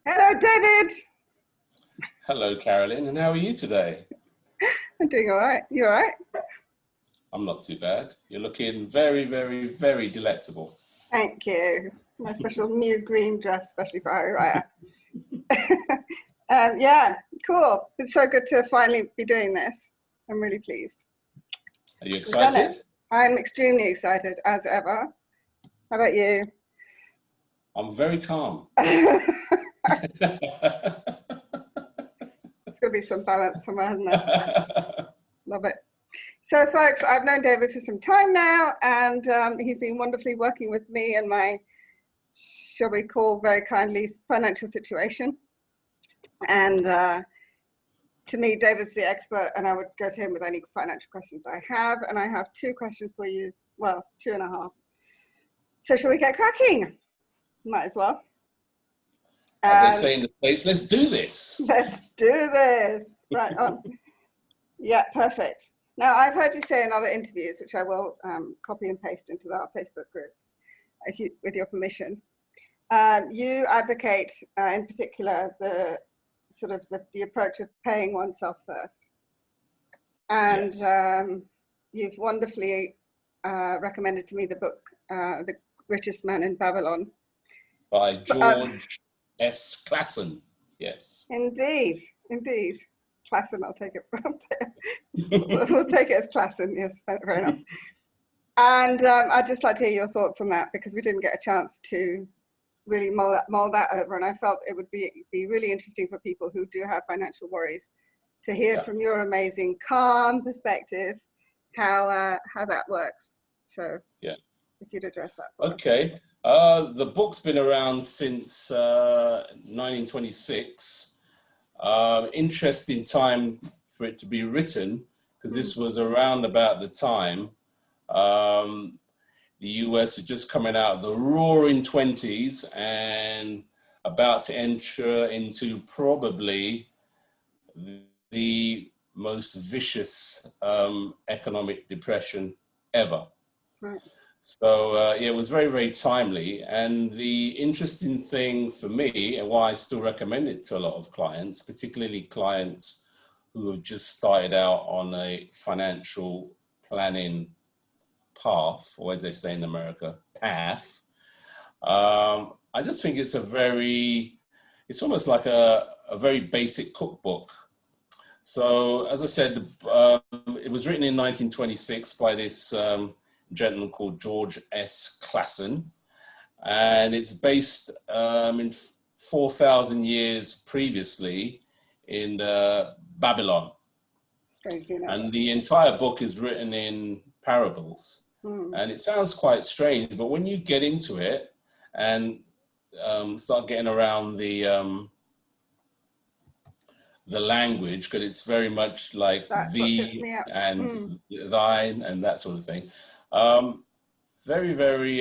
Hello, David. Hello, Carolyn, and how are you today? I'm doing all right. You all right? I'm not too bad. You're looking very, very, very delectable. Thank you. My special new green dress, especially for Harry Raya. Yeah, cool. It's so good to finally be doing this. I'm really pleased. Are you We've done it. excited? I'm extremely excited, as ever. How about you? I'm very calm. There's going to be some balance somewhere, hasn't there? Love it. So, folks, I've known David for some time now, and he's been wonderfully working with me and my, shall we call very kindly, financial situation. And to me, David's the expert, and I would go to him with any financial questions I have. And I have two questions for you. Well, two and a half. So shall we get cracking? Might as well. As they say in the States, let's do this. Let's do this. Right on. Yeah, perfect. Now, I've heard you say in other interviews, which I will copy and paste into our Facebook group, with your permission. You advocate, in particular, the sort of the approach of paying oneself first. And yes. You've wonderfully recommended to me the book, The Richest Man in Babylon. By George S. Clason, yes. Indeed, indeed. Clason, I'll take it. We'll take it as Clason, yes, fair enough. And I'd just like to hear your thoughts on that, because we didn't get a chance to really mull that over, and I felt it would be really interesting for people who do have financial worries to hear from your amazing, calm perspective how that works. So if you'd address that. Okay. The book's been around since 1926. Interesting time for it to be written, because this was around about the time the US is just coming out of the roaring 20s and about to enter into probably the most vicious economic depression ever. Right. So it was very, very timely. And the interesting thing for me, and why I still recommend it to a lot of clients, particularly clients who have just started out on a financial planning path, or as they say in America, path. I just think it's it's almost like a very basic cookbook. So as I said, it was written in 1926 by this gentleman called George S. Clason, and it's based in 4,000 years previously in Babylon. And the entire book is written in parables. And it sounds quite strange, but when you get into it and start getting around the language, because it's very much like thee and thine and that sort of thing. Very, very,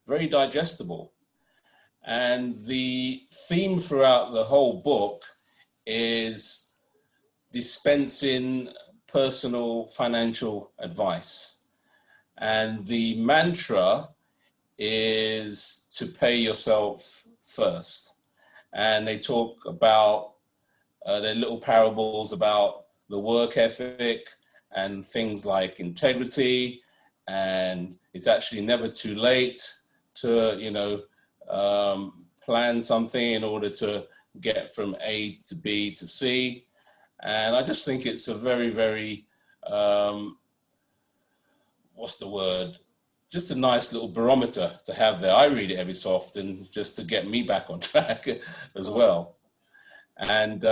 very digestible. And the theme throughout the whole book is dispensing personal financial advice. And the mantra is to pay yourself first. And they talk about their little parables about the work ethic and things like integrity, and it's actually never too late to plan something in order to get from A to B to C. And I just think it's a very, very just a nice little barometer to have there. I read it every so often just to get me back on track as well. And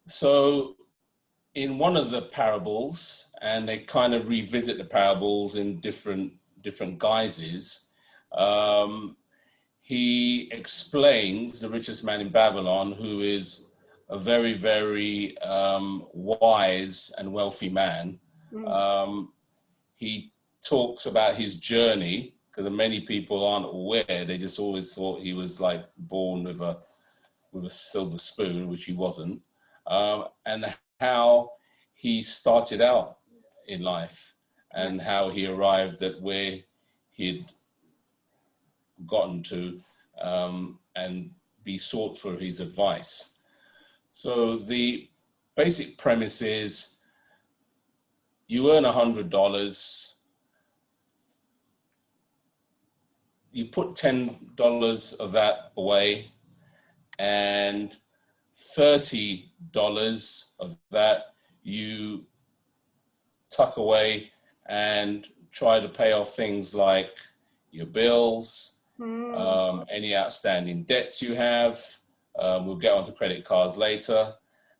so in one of the parables, and they kind of revisit the parables in different guises, he explains the richest man in Babylon, who is a very, very wise and wealthy man. He talks about his journey, because many people aren't aware. They just always thought he was like born with a silver spoon, which he wasn't, and how he started out in life and how he arrived at where he'd gotten to and be sought for his advice. So the basic premise is you earn $100, you put $10 of that away, and $30 of that you tuck away and try to pay off things like your bills, any outstanding debts you have. We'll get onto credit cards later.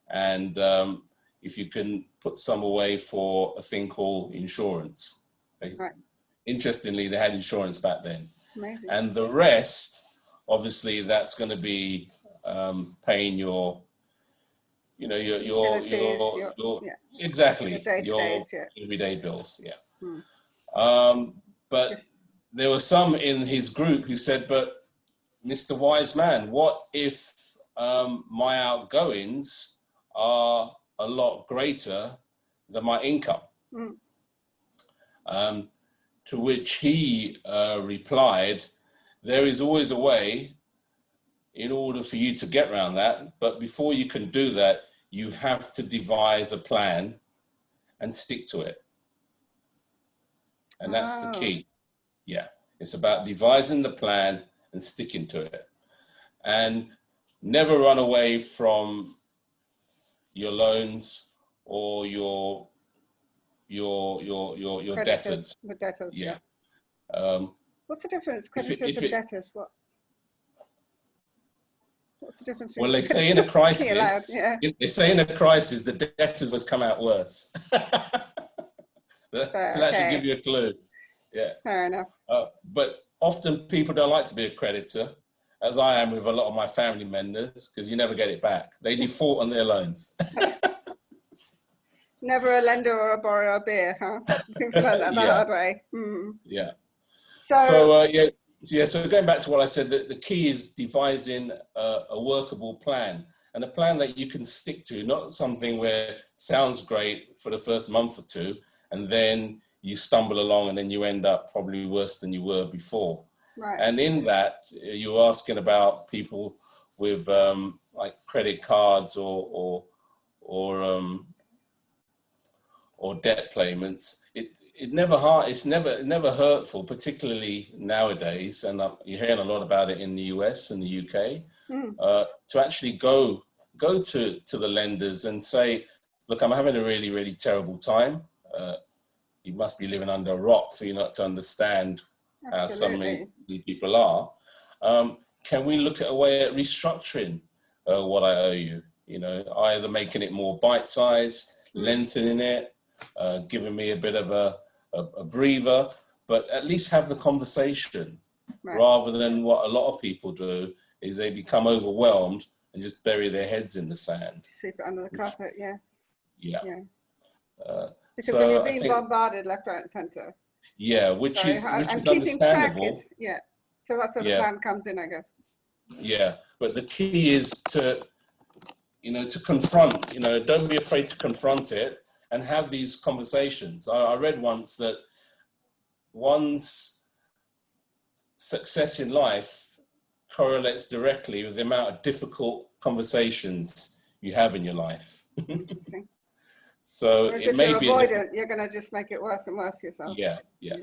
And if you can put some away for a thing called insurance. Right. Interestingly, they had insurance back then. Amazing. And the rest, obviously, that's going to be paying your, you know, your exactly, your everyday bills. Yeah. But there were some in his group who said, but Mr. Wise Man, what if my outgoings are a lot greater than my income? To which he replied, there is always a way in order for you to get around that. But before you can do that, you have to devise a plan and stick to it. And that's the key. Yeah. It's about devising the plan and sticking to it. And never run away from your loans or your debtors. The debtors. Yeah. What's the difference? Creditors and debtors. What's the difference? Well, they say in a crisis. They say in a crisis, the debtors must come out worse. So that should give you a clue. Yeah. Fair enough. But often people don't like to be a creditor, as I am with a lot of my family members, because you never get it back. They default on their loans. Never a lender or a borrower of beer, huh? People learn that the hard way. Yeah. So going back to what I said, the key is devising a workable plan, and a plan that you can stick to, not something where it sounds great for the first month or two, and then you stumble along and then you end up probably worse than you were before. Right. And in that, you're asking about people with like credit cards or debt payments. It's never hurtful, particularly nowadays, and you're hearing a lot about it in the US and the UK, to actually go to the lenders and say, look, I'm having a really, really terrible time. You must be living under a rock for you not to understand how so many people are. Can we look at a way at restructuring what I owe you? You know, either making it more bite-sized, lengthening it, giving me a bit of a breather, but at least have the conversation, rather than what a lot of people do is they become overwhelmed and just bury their heads in the sand. Sweep it under the carpet, yeah. Because when you're being bombarded left, right, and centre. Yeah, which is understandable. So that's where the plan comes in, I guess. Yeah, but the key is to confront. Don't be afraid to confront it and have these conversations. I read once that one's success in life correlates directly with the amount of difficult conversations you have in your life. Interesting. So it may be you're going to just make it worse and worse for yourself. Yeah.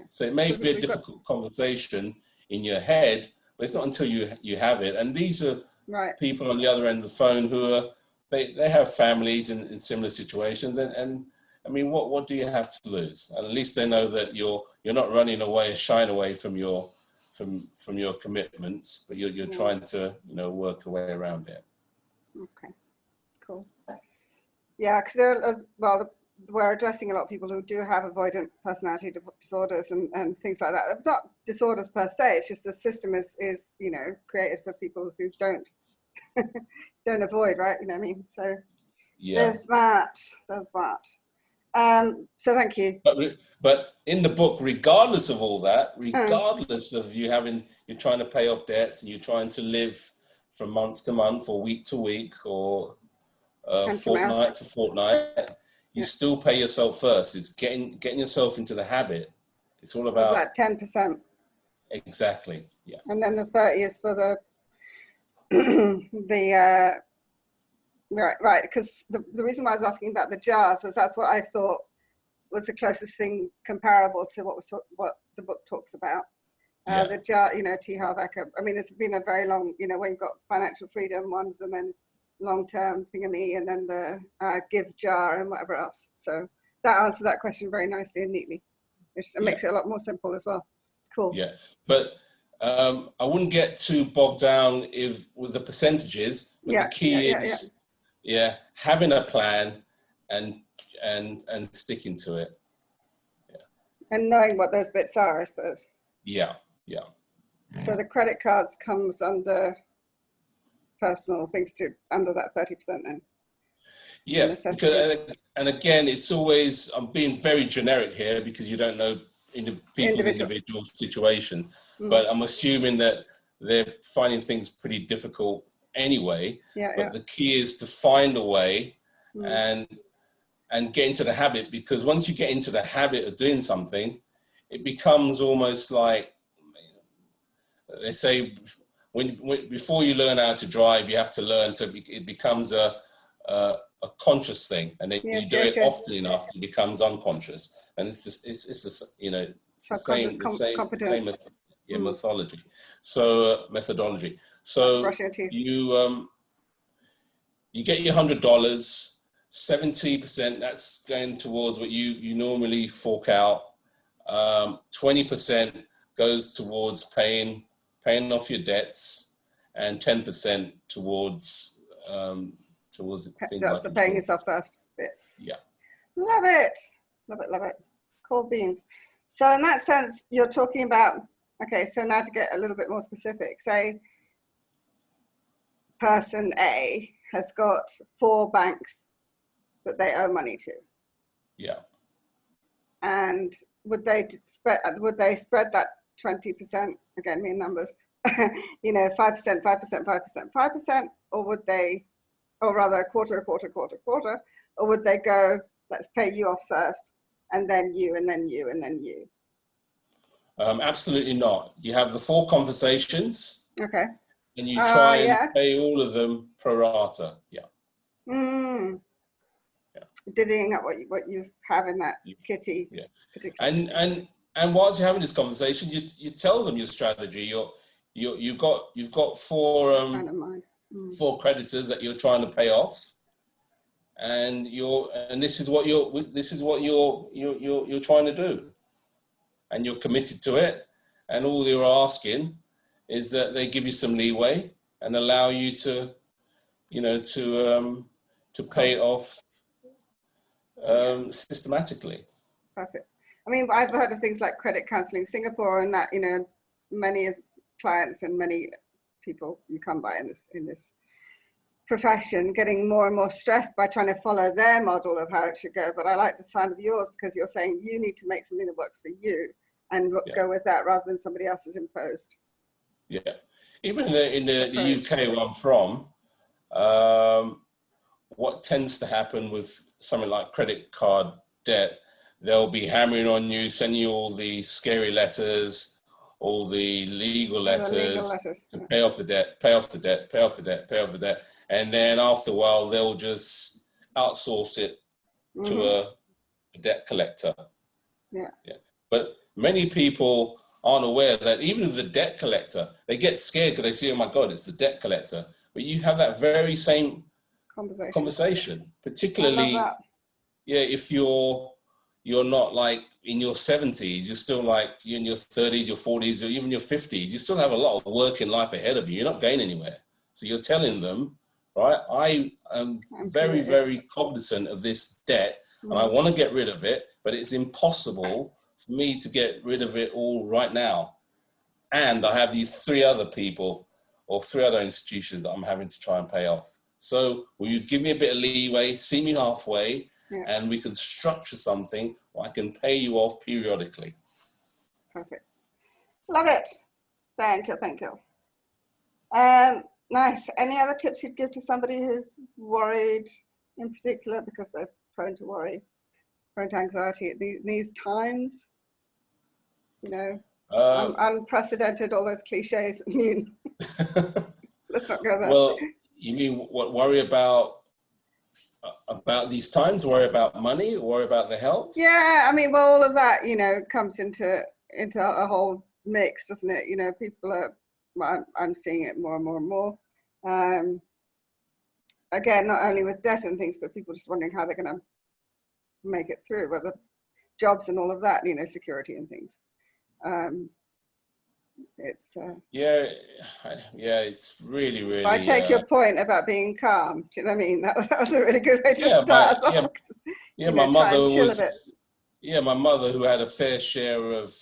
So it may be a difficult conversation in your head, but it's not until you have it. And these are people on the other end of the phone who are they have families in similar situations, and I mean, what do you have to lose? And at least they know that you're not running away, shying away from your commitments, but you're trying to work a way around it. Okay, cool. Yeah, because we're addressing a lot of people who do have avoidant personality disorders and things like that. Not disorders per se, it's just the system is created for people who don't avoid, right? You know what I mean? So there's that. So thank you. But in the book, regardless of all that, regardless of you're trying to pay off debts and you're trying to live from month to month or week to week or fortnight to fortnight, you still pay yourself first. It's getting yourself into the habit. It's all about 10%. Exactly. And then the 30 is for the the right, because the reason why I was asking about the jars was that's what I thought was the closest thing comparable to what the book talks about. The jar, you know, T. Harv Eker. I mean, it's been a very long, you know, when you've got financial freedom ones, and then long-term thingamy, and then the give jar and whatever else. So that answers that question very nicely and neatly. It makes it a lot more simple as well. Cool. Yeah, but I wouldn't get too bogged down with the percentages. But the key is having a plan and sticking to it. And knowing what those bits are, I suppose. Yeah. So the credit cards comes under personal things under that 30% then. Yeah, because, and again, it's always, I'm being very generic here because you don't know people's individual situation, but I'm assuming that they're finding things pretty difficult anyway. But the key is to find a way and get into the habit, because once you get into the habit of doing something, it becomes almost like, they say, before you learn how to drive, you have to learn. So it becomes a conscious thing, and then you do it often enough, it becomes unconscious, and it's just you know, it's the same methodology. So methodology. So you get your $100, 70% that's going towards what you normally fork out. 20% goes towards paying off your debts, and 10% towards things that's like the paying yourself first bit. Yeah. Love it. Cool beans. So in that sense, you're talking about, okay, so now to get a little bit more specific, say person A has got 4 banks that they owe money to. Yeah. And would they spread that 20%, again, me in numbers, you know, 5%, 5%, 5%, 5%, or would they, or rather a quarter, or would they go, let's pay you off first, and then you, and then you, and then you? Absolutely not. You have the 4 conversations. Okay. And you try and pay all of them pro rata. Yeah. Divvying up what you have in that kitty. Yeah. And whilst you're having this conversation, you tell them your strategy. You've got 4 4 creditors that you're trying to pay off, and this is what you're trying to do, and you're committed to it, and all you're asking is that they give you some leeway and allow you to pay it off systematically. Perfect. I mean, I've heard of things like credit counseling Singapore, and that, you know, many of clients and many people you come by in this profession getting more and more stressed by trying to follow their model of how it should go. But I like the sound of yours, because you're saying you need to make something that works for you and go with that rather than somebody else's imposed. Yeah. Even in the UK where I'm from, what tends to happen with something like credit card debt, they'll be hammering on you, sending you all the scary letters, all the legal letters to pay off the debt. And then after a while, they'll just outsource it to a debt collector. Yeah. But many people aren't aware that even with the debt collector, they get scared because they see, oh my God, it's the debt collector. But you have that very same conversation, particularly, if you're not like in your 70s, you're still like, you're in your 30s, your 40s, or even your 50s, you still have a lot of work in life ahead of you. You're not going anywhere. So you're telling them, right, I am very, very cognizant of this debt, and I want to get rid of it, but it's impossible for me to get rid of it all right now. And I have these 3 other people or 3 other institutions that I'm having to try and pay off. So will you give me a bit of leeway, see me halfway, and we can structure something where I can pay you off periodically. Perfect. Love it. Thank you. Nice. Any other tips you'd give to somebody who's worried in particular, because they're prone to worry, prone to anxiety at these times? You know, Unprecedented, all those cliches. I mean, let's not go there. Well, you mean what, worry about these times, worry about money, worry about the health? Yeah, I mean, well, all of that, you know, comes into a whole mix, doesn't it? You know, people are, well, I'm seeing it more and more and more. Again, not only with debt and things, but people just wondering how they're going to make it through, whether jobs and all of that, you know, security and things. It's it's really, really. I take your point about being calm. Do you know what I mean? That was a really good way to start. My mother was. Yeah, my mother, who had a fair share of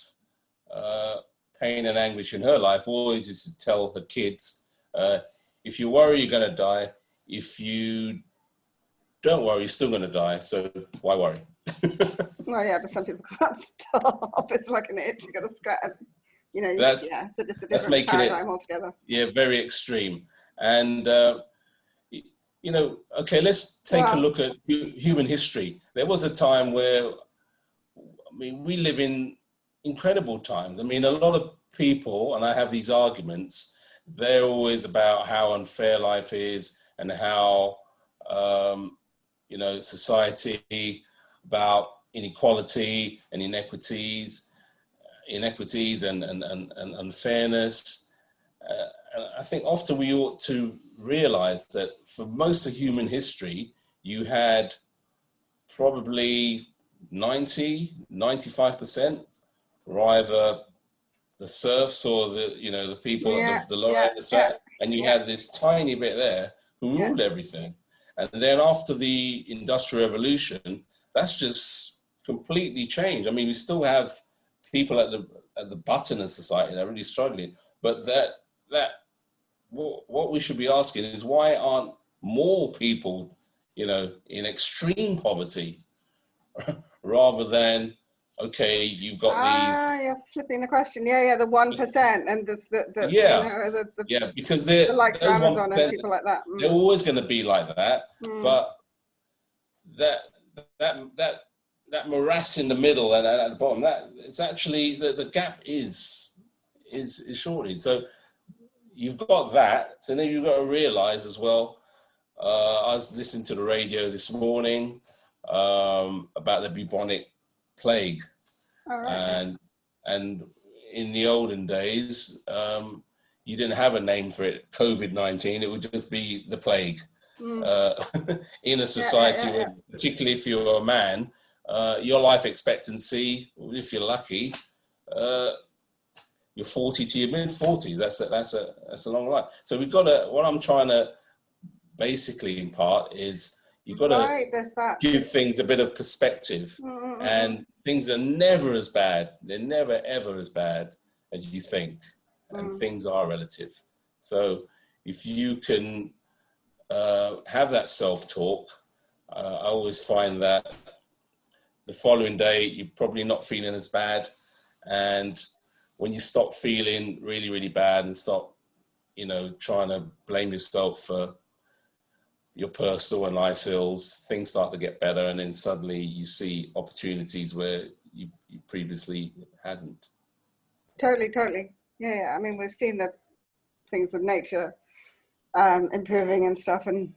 pain and anguish in her life, always used to tell her kids, if you worry, you're going to die. If you don't worry, you're still going to die. So why worry? Well, yeah, but some people can't stop. It's like an itch you got to scratch. You know, so just a different paradigm altogether. Yeah, very extreme. And, you know, okay, let's take a look at human history. There was a time where, I mean, we live in incredible times. I mean, a lot of people, and I have these arguments, they're always about how unfair life is and how, you know, society, about inequality and inequities and unfairness. And I think often we ought to realize that for most of human history, you had probably 95% were either the serfs or the people at the lower end of society, and you had this tiny bit there who ruled everything. And then after the Industrial Revolution, that's just completely changed. I mean, we still have people at the bottom of society that are really struggling, but what we should be asking is, why aren't more people, you know, in extreme poverty, rather than, okay, you've got these. You're flipping the question. Yeah, the 1%, and because the likes those of Amazon and people like that. They're always going to be like that, but that morass in the middle and at the bottom, that it's actually the gap is shortened. So you've got that. So then you've got to realize as well. I was listening to the radio this morning about the bubonic plague, and in the olden days, you didn't have a name for it, COVID-19. It would just be the plague. In a society where, particularly if you're a man, your life expectancy, if you're lucky, you're 40 to your mid 40s. That's a long life. So we've got to. What I'm trying to basically impart is you've got to give things a bit of perspective, and things are never as bad. They're never ever as bad as you think, and things are relative. So if you can have that self-talk, I always find that the following day you're probably not feeling as bad, and when you stop feeling really, really bad and stop, you know, trying to blame yourself for your personal and life ills, things start to get better, and then suddenly you see opportunities where you previously hadn't. Totally. Yeah. I mean, we've seen the things of nature improving and stuff, and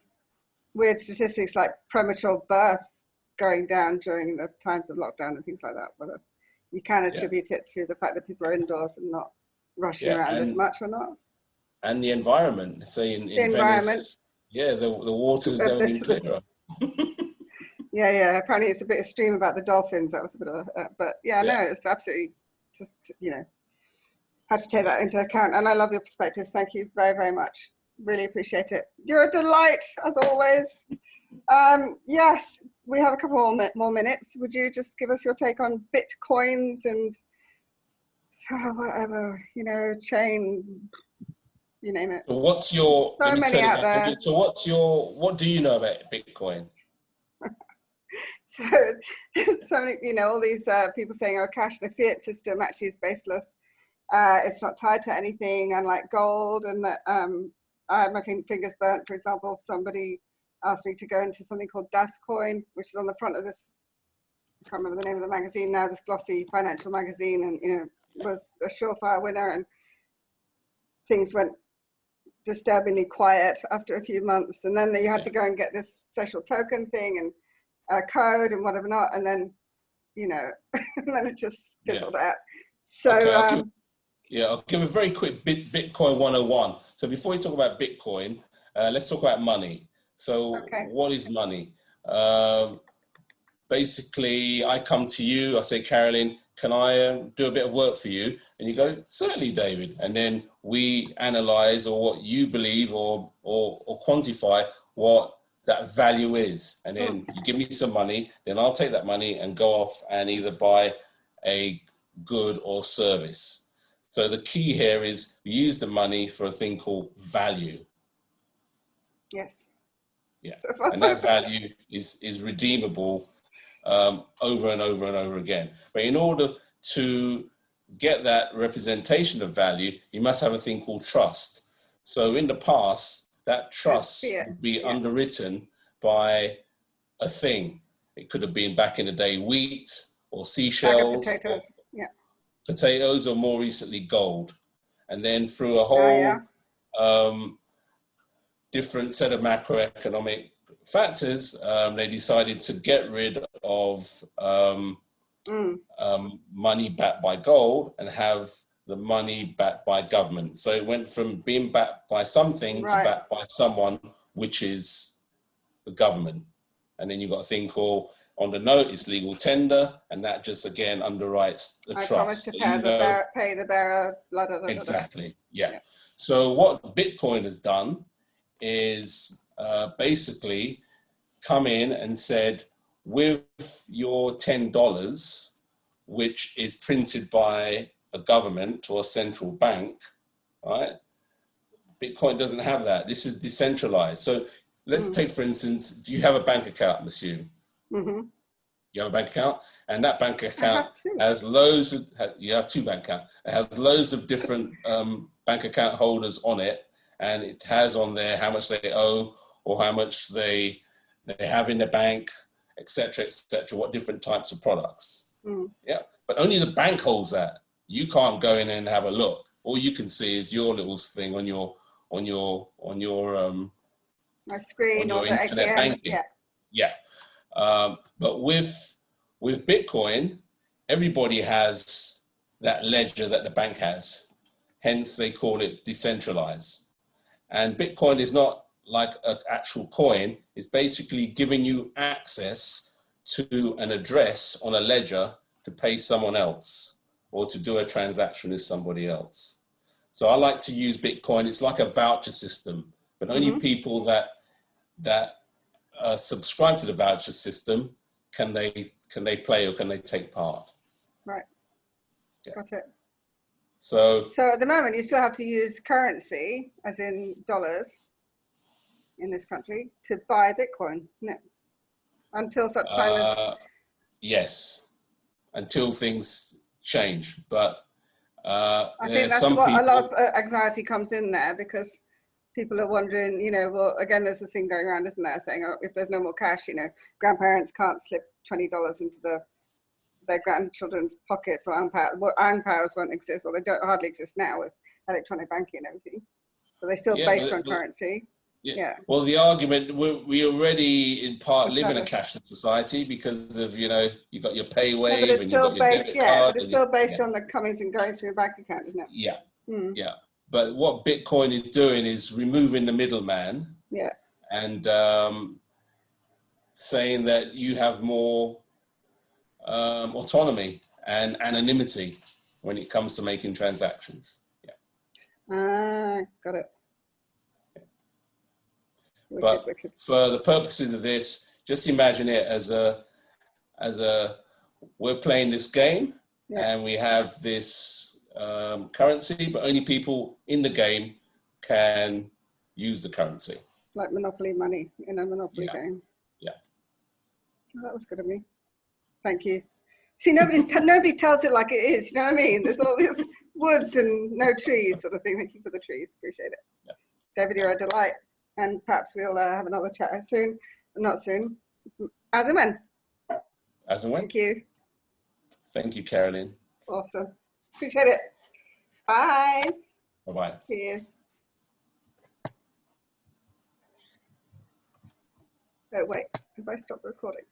weird statistics like premature births going down during the times of lockdown and things like that. Whether you can attribute it to the fact that people are indoors and not rushing around as much or not. And the environment, say in Venice, the water's never been clearer. Apparently it's a bit extreme about the dolphins. That was a bit of but no, it's absolutely just, you know, had to take that into account. And I love your perspectives. Thank you very, very much. Really appreciate it. You're a delight, as always. Yes, we have a couple more minutes. Would you just give us your take on Bitcoins and whatever, you know, chain, you name it. So what's your, so many out there. So what do you know about Bitcoin? So many, you know, all these people saying, oh, cash, the fiat system actually is baseless. It's not tied to anything, unlike gold, and that I had my fingers burnt. For example, somebody asked me to go into something called Das Coin, which is on the front of this, I can't remember the name of the magazine now, this glossy financial magazine, and, you know, was a surefire winner, and things went disturbingly quiet after a few months, and then you had to go and get this special token thing and code and whatever not, and then and then it just fizzled out. So okay, I'll give a very quick Bitcoin 101. So before we talk about Bitcoin, let's talk about money. So what is money? Basically, I come to you, I say, Carolyn, can I do a bit of work for you? And you go, certainly, David. And then we analyze, or what you believe, or quantify what that value is. And then you give me some money, then I'll take that money and go off and either buy a good or service. So the key here is we use the money for a thing called value. Yes. Yeah. And that value is redeemable over and over and over again. But in order to get that representation of value, you must have a thing called trust. So in the past, that trust would be underwritten by a thing. It could have been, back in the day, wheat or seashells, potatoes, or more recently, gold. And then through a whole different set of macroeconomic factors, they decided to get rid of money backed by gold and have the money backed by government. So it went from being backed by something to backed by someone, which is the government. And then you've got a thing called, on the note, it's legal tender, and that just again underwrites the trust. I promise to pay the bearer, blah, blah, blah, exactly, yeah. So what Bitcoin has done is basically come in and said, with your $10, which is printed by a government or a central bank, right? Bitcoin doesn't have that. This is decentralized. So let's take, for instance, do you have a bank account, Monsieur? Mm-hmm. You have a bank account, and that bank account has loads of, you have two bank accounts. It has loads of different bank account holders on it, and it has on there how much they owe or how much they have in the bank, etc., what different types of products. Yeah, but only the bank holds that. You can't go in and have a look. All you can see is your little thing on your my screen, on your internet ATM, banking. But with Bitcoin, everybody has that ledger that the bank has. Hence, they call it decentralized. And Bitcoin is not like an actual coin. It's basically giving you access to an address on a ledger to pay someone else or to do a transaction with somebody else. So I like to use Bitcoin. It's like a voucher system, but only people that subscribe to the voucher system can they play or can they take part. Right. Yeah. Got it. So at the moment, you still have to use currency, as in dollars, in this country to buy Bitcoin, no? Until such time as... Yes, until things change. But I think that's what a lot of anxiety comes in there, because people are wondering, well, again, there's this thing going around, isn't there, saying, oh, if there's no more cash, grandparents can't slip $20 into their grandchildren's pockets, or own powers won't exist, or they don't hardly exist now with electronic banking and everything. But they're still based on currency. Yeah. Well, the argument, we already in part live in a cashless society because of, you got your pay wave and you've got your debit card. But it's still based on the comings and goings through your bank account, isn't it? Yeah. Yeah. But what Bitcoin is doing is removing the middleman. Yeah. And saying that you have more autonomy and anonymity when it comes to making transactions. Yeah. Got it. But for the purposes of this, just imagine it as we're playing this game and we have this currency, but only people in the game can use the currency. Like Monopoly money in a Monopoly game. Yeah. Oh, that was good of me. Thank you. See, nobody tells it like it is. You know what I mean? There's all these woods and no trees sort of thing. Thank you for the trees. Appreciate it. Yeah. David, you're a delight. And perhaps we'll have another chat soon. Not soon. As and when. As and when. Thank you. Thank you, Carolyn. Awesome. Appreciate it. Bye. Bye-bye. Cheers. Oh, wait, have I stopped recording?